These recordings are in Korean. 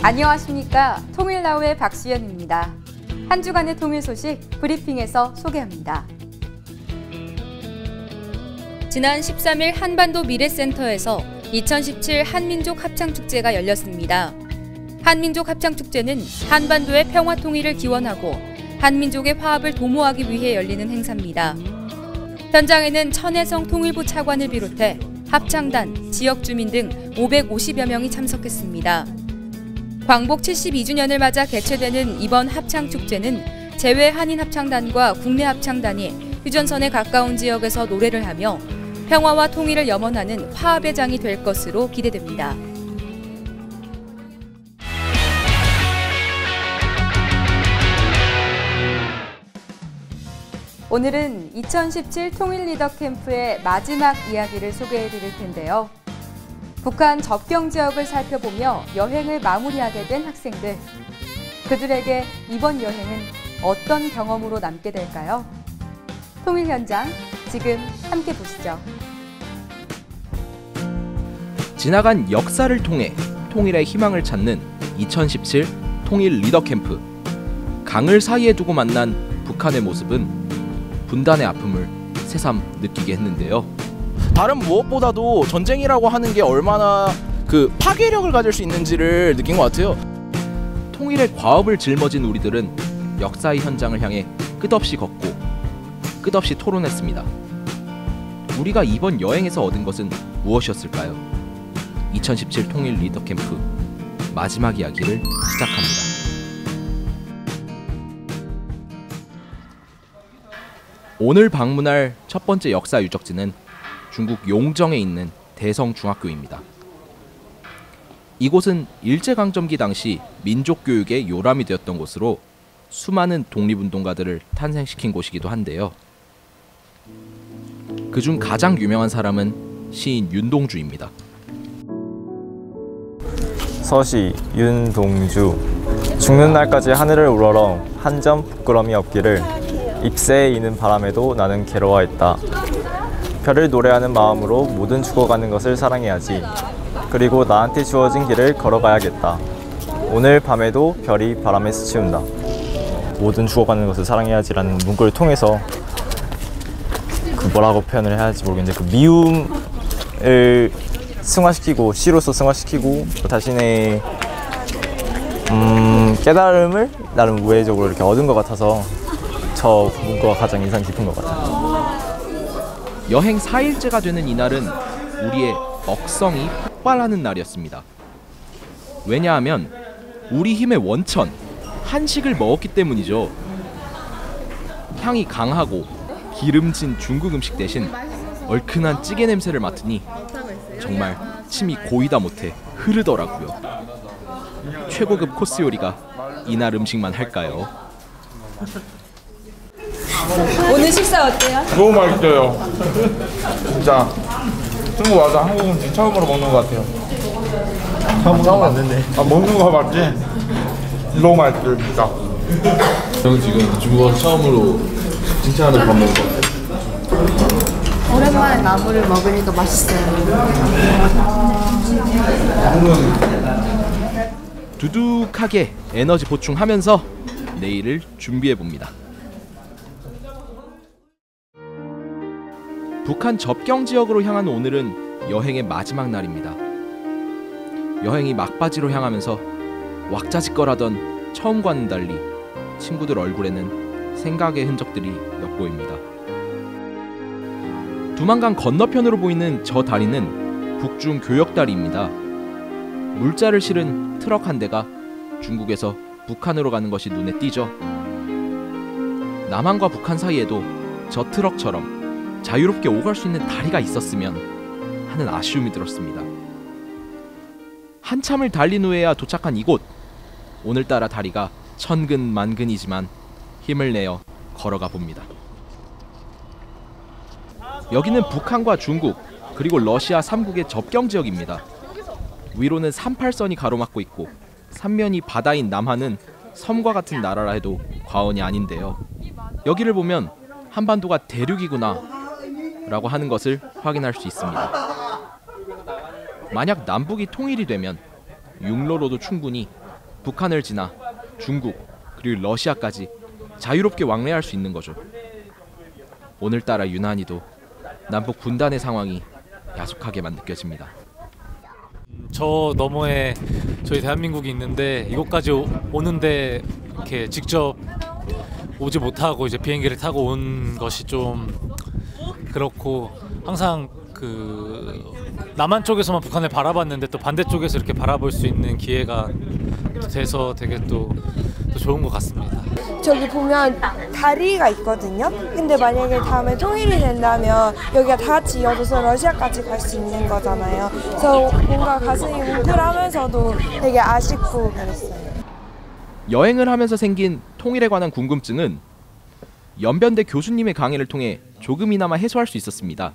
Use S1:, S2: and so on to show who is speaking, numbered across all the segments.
S1: 안녕하십니까. 통일나우의 박수연입니다. 한 주간의 통일 소식 브리핑에서 소개합니다. 지난 13일 한반도 미래센터에서 2017 한민족 합창축제가 열렸습니다. 한민족 합창축제는 한반도의 평화 통일을 기원하고 한민족의 화합을 도모하기 위해 열리는 행사입니다. 현장에는 천혜성 통일부 차관을 비롯해 합창단, 지역 주민 등 550여 명이 참석했습니다. 광복 72주년을 맞아 개최되는 이번 합창축제는 재외 한인 합창단과 국내 합창단이 휴전선에 가까운 지역에서 노래를 하며 평화와 통일을 염원하는 화합의 장이 될 것으로 기대됩니다. 오늘은 2017 통일 리더 캠프의 마지막 이야기를 소개해 드릴 텐데요. 북한 접경 지역을 살펴보며 여행을 마무리하게 된 학생들. 그들에게 이번 여행은 어떤 경험으로 남게 될까요? 통일 현장, 지금 함께 보시죠.
S2: 지나간 역사를 통해 통일의 희망을 찾는 2017 통일 리더 캠프. 강을 사이에 두고 만난 북한의 모습은 분단의 아픔을 새삼 느끼게 했는데요.
S3: 다른 무엇보다도 전쟁이라고 하는 게 얼마나 파괴력을 가질 수 있는지를 느낀 것 같아요.
S2: 통일의 과업을 짊어진 우리들은 역사의 현장을 향해 끝없이 걷고 끝없이 토론했습니다. 우리가 이번 여행에서 얻은 것은 무엇이었을까요? 2017 통일 리더 캠프 마지막 이야기를 시작합니다. 오늘 방문할 첫 번째 역사 유적지는 중국 용정에 있는 대성중학교입니다. 이곳은 일제강점기 당시 민족교육의 요람이 되었던 곳으로 수많은 독립운동가들을 탄생시킨 곳이기도 한데요. 그중 가장 유명한 사람은 시인 윤동주입니다.
S4: 서시 윤동주. 죽는 날까지 하늘을 우러러 한 점 부끄럼이 없기를 잎새에 이는 바람에도 나는 괴로워했다. 별을 노래하는 마음으로 모든 죽어가는 것을 사랑해야지. 그리고 나한테 주어진 길을 걸어가야겠다. 오늘 밤에도 별이 바람에 스치운다. 모든 죽어가는 것을 사랑해야지라는 문구를 통해서 뭐라고 표현을 해야 할지 모르겠는데 미움을 승화시키고 시로서 승화시키고 자신의 깨달음을 나름 우회적으로 이렇게 얻은 것 같아서 저 문구가 가장 인상 깊은 것 같아요.
S2: 여행 4일째가 되는 이날은 우리의 먹성이 폭발하는 날이었습니다. 왜냐하면 우리 힘의 원천, 한식을 먹었기 때문이죠. 향이 강하고 기름진 중국 음식 대신 얼큰한 찌개 냄새를 맡으니 정말 침이 고이다 못해 흐르더라고요. 최고급 코스 요리가 이날 음식만 할까요?
S1: 오늘 식사 어때요?
S5: 너무 맛있어요. 진짜 중국 와서 한국 음식 처음으로 먹는 것 같아요. 처음 맞는데. 먹는 거 맞지? 너무 맛있어요, 진짜.
S6: 저는 지금 중국 와서 처음으로 칭찬하는 밥 먹는 것 같아요.
S7: 오랜만에 나물을 먹으니까 맛있어요.
S2: 두둑하게 에너지 보충하면서 내일을 준비해봅니다. 북한 접경 지역으로 향한 오늘은 여행의 마지막 날입니다. 여행이 막바지로 향하면서 왁자지껄하던 처음과는 달리 친구들 얼굴에는 생각의 흔적들이 엿보입니다. 두만강 건너편으로 보이는 저 다리는 북중 교역다리입니다. 물자를 실은 트럭 한 대가 중국에서 북한으로 가는 것이 눈에 띄죠. 남한과 북한 사이에도 저 트럭처럼 자유롭게 오갈 수 있는 다리가 있었으면 하는 아쉬움이 들었습니다. 한참을 달린 후에야 도착한 이곳. 오늘따라 다리가 천근만근이지만 힘을 내어 걸어가 봅니다. 여기는 북한과 중국 그리고 러시아 3국의 접경 지역입니다. 위로는 38선이 가로막고 있고 삼면이 바다인 남한은 섬과 같은 나라라 해도 과언이 아닌데요. 여기를 보면 한반도가 대륙이구나 라고 하는 것을 확인할 수 있습니다. 만약 남북이 통일이 되면 육로로도 충분히 북한을 지나 중국 그리고 러시아까지 자유롭게 왕래할 수 있는 거죠. 오늘따라 유난히도 남북 분단의 상황이 야속하게만 느껴집니다.
S8: 저 너머에 저희 대한민국이 있는데 이곳까지 오는데 이렇게 직접 오지 못하고 이제 비행기를 타고 온 것이 좀 그렇고, 항상 그 남한 쪽에서만 북한을 바라봤는데 또 반대쪽에서 이렇게 바라볼 수 있는 기회가 돼서 되게 또 좋은 것 같습니다.
S9: 저기 보면 다리가 있거든요. 근데 만약에 다음에 통일이 된다면 여기가 다 같이 이어져서 러시아까지 갈 수 있는 거잖아요. 그래서 뭔가 가슴이 뭉클하면서도 되게 아쉽고 그랬어요.
S2: 여행을 하면서 생긴 통일에 관한 궁금증은 연변대 교수님의 강의를 통해 조금이나마 해소할 수 있었습니다.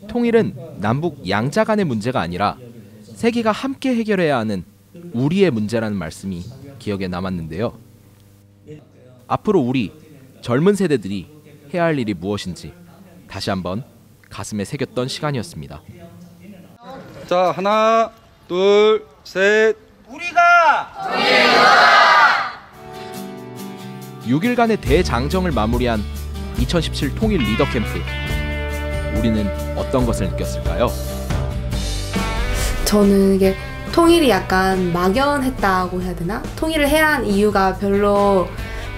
S2: 통일은 남북 양자 간의 문제가 아니라 세계가 함께 해결해야 하는 우리의 문제라는 말씀이 기억에 남았는데요. 앞으로 우리 젊은 세대들이 해야 할 일이 무엇인지 다시 한번 가슴에 새겼던 시간이었습니다.
S10: 자, 하나, 둘, 셋. 우리가
S2: 6일간의 대장정을 마무리한 2017 통일 리더 캠프. 우리는 어떤 것을 느꼈을까요?
S7: 저는 이게 통일이 약간 막연했다고 해야 되나? 통일을 해야 한 이유가 별로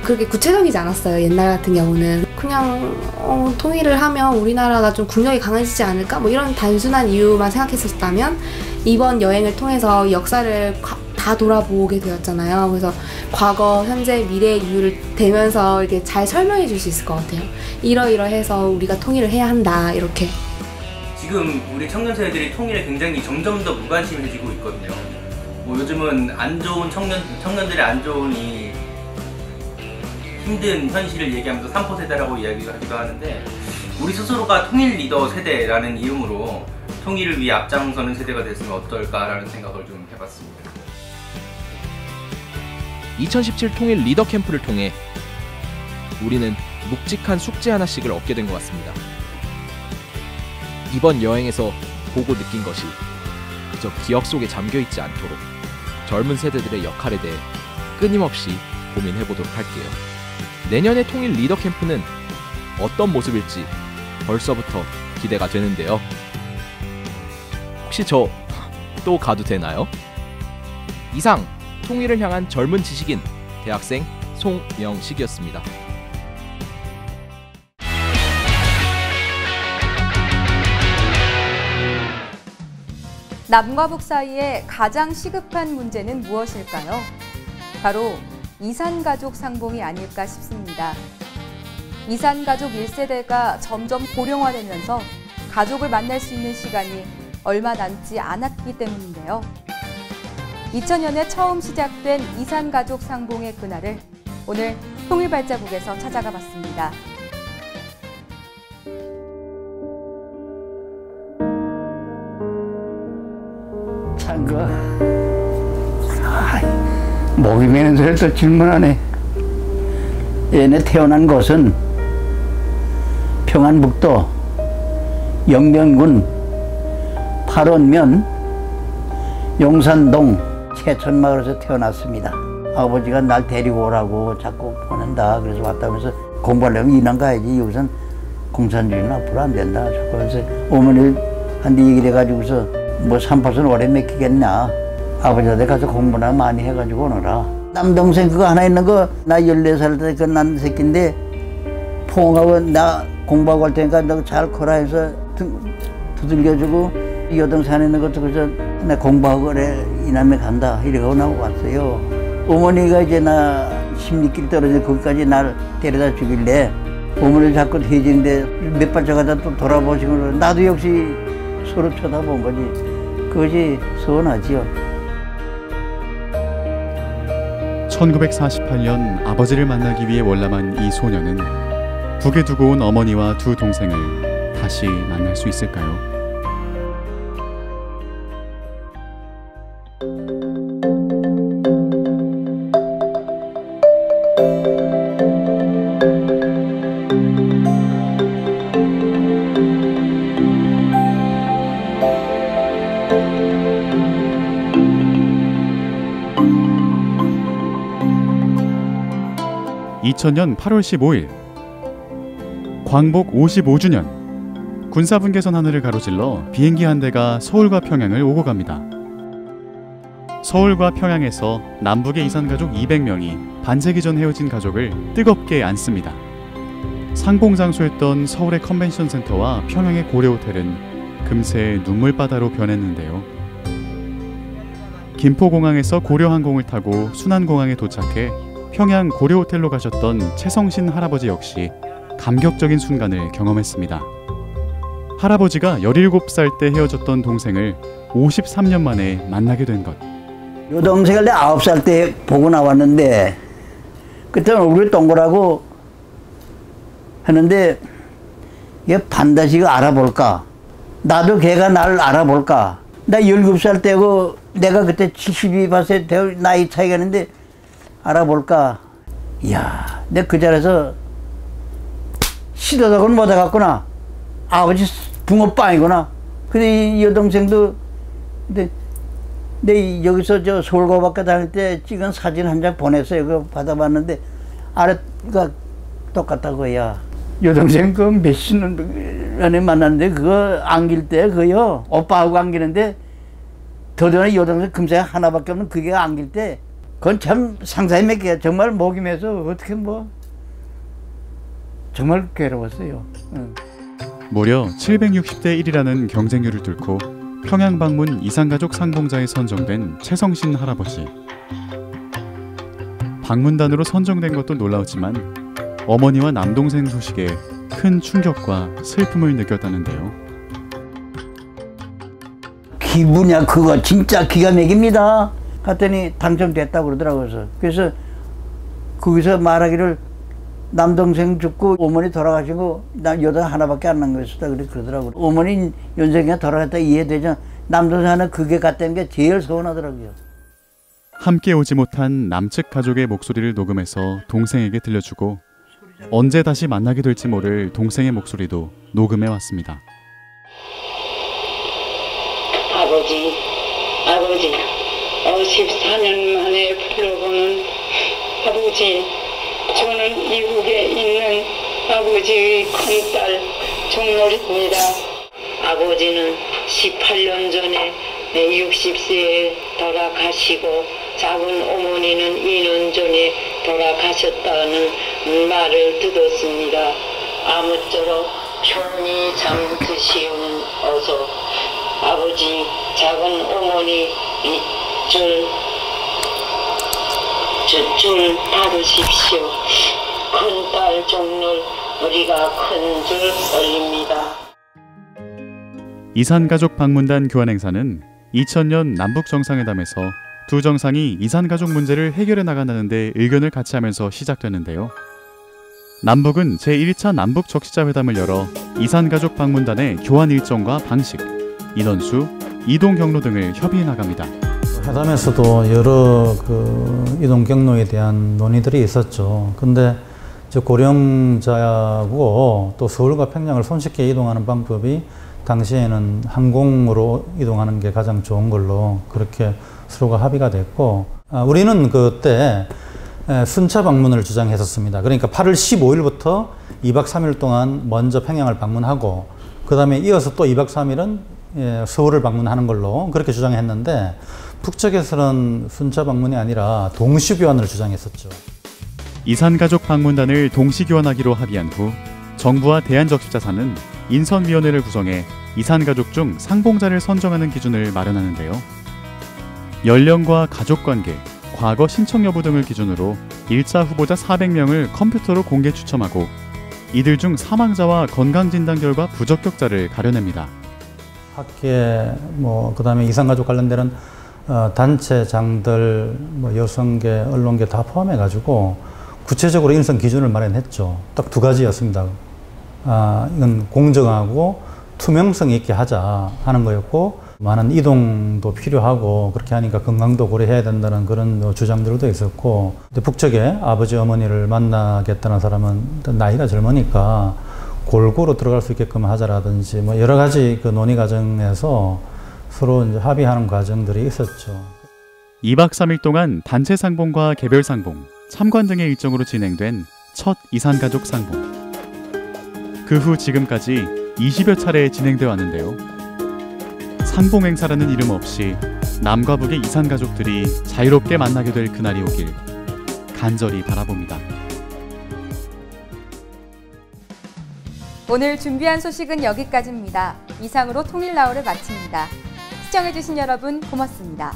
S7: 그렇게 구체적이지 않았어요. 옛날 같은 경우는 그냥 통일을 하면 우리나라가 좀 국력이 강해지지 않을까? 뭐 이런 단순한 이유만 생각했었다면 이번 여행을 통해서 역사를 다 돌아보게 되었잖아요. 그래서 과거, 현재, 미래의 이유를 대면서 이렇게 잘 설명해 줄 수 있을 것 같아요. 이러이러해서 우리가 통일을 해야 한다, 이렇게.
S11: 지금 우리 청년 세대들이 통일에 굉장히 점점 더 무관심해지고 있거든요. 뭐 요즘은 안 좋은 청년들의 안 좋은 이 힘든 현실을 얘기하면서 3포 세대라고 이야기를 하기도 하는데, 우리 스스로가 통일 리더 세대라는 이름으로 통일을 위해 앞장서는 세대가 됐으면 어떨까라는 생각을 좀 해봤습니다.
S2: 2017 통일 리더 캠프를 통해 우리는 묵직한 숙제 하나씩을 얻게 된 것 같습니다. 이번 여행에서 보고 느낀 것이 그저 기억 속에 잠겨있지 않도록 젊은 세대들의 역할에 대해 끊임없이 고민해보도록 할게요. 내년의 통일 리더 캠프는 어떤 모습일지 벌써부터 기대가 되는데요. 혹시 저 또 가도 되나요? 이상 통일을 향한 젊은 지식인 대학생 송명식이었습니다.
S1: 남과 북 사이에 가장 시급한 문제는 무엇일까요? 바로 이산가족 상봉이 아닐까 싶습니다. 이산가족 1세대가 점점 고령화되면서 가족을 만날 수 있는 시간이 얼마 남지 않았기 때문인데요. 2000년에 처음 시작된 이산가족 상봉의 그날을 오늘 통일발자국에서 찾아가 봤습니다.
S12: 목이 메는 소리를 또 질문하네. 얘네 태어난 곳은 평안북도 영변군 팔원면 용산동 채촌마을에서 태어났습니다. 아버지가 날 데리고 오라고 자꾸 보낸다. 그래서 왔다면서 공부하려면 이남 가야지. 여기선 공산주의는 앞으로 안 된다. 자꾸 그래서 어머니한테 얘기를 해가지고서 뭐 3포선 오래 맥히겠냐. 아버지한테 가서 공부나 많이 해가지고 오너라. 남동생 그거 하나 있는 거 나 14살 때 그 난 새끼인데 포옹하고 나 공부하고 할 테니까 너 잘 커라 해서 두들겨주고 여동생 있는 것도 그래서 나 공부하고 그래 이남에 간다 이러고 나고 왔어요. 어머니가 이제 나 십리길 떨어져 거기까지 날 데려다 주길래 어머니를 자꾸 해지는데 몇 발짝 가다 또 돌아보시고 나도 역시 서로 쳐다본 거지. 그것이 서운하지요.
S13: 1948년 아버지를 만나기 위해 월남한 이 소녀는 북에 두고 온 어머니와 두 동생을 다시 만날 수 있을까요? 2000년 8월 15일 광복 55주년 군사분계선 하늘을 가로질러 비행기 한 대가 서울과 평양을 오고 갑니다. 서울과 평양에서 남북의 이산가족 200명이 반세기 전 헤어진 가족을 뜨겁게 안습니다. 상봉장소였던 서울의 컨벤션 센터와 평양의 고려호텔은 금세 눈물바다로 변했는데요. 김포공항에서 고려항공을 타고 순안공항에 도착해 평양 고려호텔로 가셨던 최성신 할아버지 역시 감격적인 순간을 경험했습니다. 할아버지가 17살 때 헤어졌던 동생을 53년 만에 만나게 된 것.
S12: 요 동생을 내 9살 때 보고 나왔는데 그때는 얼굴이 동그랗고 했는데 얘 반드시 알아볼까? 나도 걔가 나를 알아볼까? 나 17살 때고 내가 그때 72세 나이 차이가 있는데 알아볼까? 이야, 내가 그 자리에서 시도덕은 못해갔구나. 아버지 붕어빵이구나. 근데 이 여동생도 근데 내 여기서 저 서울고밖에 다닐 때 찍은 사진 한 장 보냈어요. 그거 받아봤는데 아래가 똑같다고. 야, 여동생 그 몇십 년 전에 만났는데 그거 안길 때 그요 오빠하고 안기는데 더더나 여동생 금세 하나밖에 없는 그게 안길 때 그건 참 상상이 맺게 정말 목이 메서 어떻게 뭐 정말 괴로웠어요. 응.
S13: 무려 760대 1이라는 경쟁률을 뚫고 평양 방문 이산가족 상봉자에 선정된 최성신 할아버지. 방문단으로 선정된 것도 놀라웠지만 어머니와 남동생 소식에 큰 충격과 슬픔을 느꼈다는데요.
S12: 기분이야 그거 진짜 기가 막힙니다. 갔더니 당첨됐다고 그러더라고요. 그래서 거기서 말하기를 남동생 죽고 어머니 돌아가시고 나 여자 하나밖에 안 난 거였다 그러더라고요. 어머니 연생이가 돌아갔다 이해되죠. 남동생 하나 그게 갔다는 게 제일 서운하더라고요.
S13: 함께 오지 못한 남측 가족의 목소리를 녹음해서 동생에게 들려주고 언제 다시 만나게 될지 모를 동생의 목소리도 녹음해 왔습니다.
S14: 아버지 14년 만에 불러보는 아버지, 저는 미국에 있는 아버지의 큰딸 정놀입니다. 아버지는 18년 전에 60세에 돌아가시고 작은 어머니는 2년 전에 돌아가셨다는 말을 듣었습니다. 아무쪼록 편히 잠드시옵소서. 아버지, 작은 어머니 줄 받으십시오. 큰딸 정놀 우리가 큰 줄 올립니다.
S13: 이산가족 방문단 교환 행사는 2000년 남북정상회담에서 두 정상이 이산가족 문제를 해결해 나간다는데 의견을 같이 하면서 시작되는데요. 남북은 제1차 남북적시자회담을 열어 이산가족 방문단의 교환 일정과 방식, 인원수, 이동 경로 등을 협의해 나갑니다.
S15: 회담에서도 여러 그 이동 경로에 대한 논의들이 있었죠. 근데 고령자하고 또 서울과 평양을 손쉽게 이동하는 방법이 당시에는 항공으로 이동하는 게 가장 좋은 걸로 그렇게 서로가 합의가 됐고, 우리는 그때 순차 방문을 주장했었습니다. 그러니까 8월 15일부터 2박 3일 동안 먼저 평양을 방문하고 그 다음에 이어서 또 2박 3일은 서울을 방문하는 걸로 그렇게 주장했는데, 북측에서는 순차 방문이 아니라 동시 교환을 주장했었죠.
S13: 이산가족 방문단을 동시 교환하기로 합의한 후 정부와 대한적십자사는 인선위원회를 구성해 이산가족 중 상봉자를 선정하는 기준을 마련하는데요. 연령과 가족관계, 과거 신청 여부 등을 기준으로 1차 후보자 400명을 컴퓨터로 공개 추첨하고 이들 중 사망자와 건강진단 결과 부적격자를 가려냅니다.
S15: 학계, 그다음에 이산가족 관련되는 단체장들, 여성계, 언론계 다 포함해가지고 구체적으로 인선 기준을 마련했죠. 딱 두 가지였습니다. 이건 공정하고 투명성 있게 하자 하는 거였고, 많은 이동도 필요하고 그렇게 하니까 건강도 고려해야 된다는 그런 주장들도 있었고, 근데 북측에 아버지 어머니를 만나겠다는 사람은 나이가 젊으니까 골고루 들어갈 수 있게끔 하자라든지 여러 가지 그 논의 과정에서 서로 이제 합의하는 과정들이 있었죠.
S13: 2박 3일 동안 단체 상봉과 개별 상봉, 참관 등의 일정으로 진행된 첫 이산가족 상봉. 그 후 지금까지 20여 차례 진행되어 왔는데요. 상봉 행사라는 이름 없이 남과 북의 이산가족들이 자유롭게 만나게 될 그날이 오길 간절히 바라봅니다.
S1: 오늘 준비한 소식은 여기까지입니다. 이상으로 통일나우를 마칩니다. 시청해주신 여러분 고맙습니다.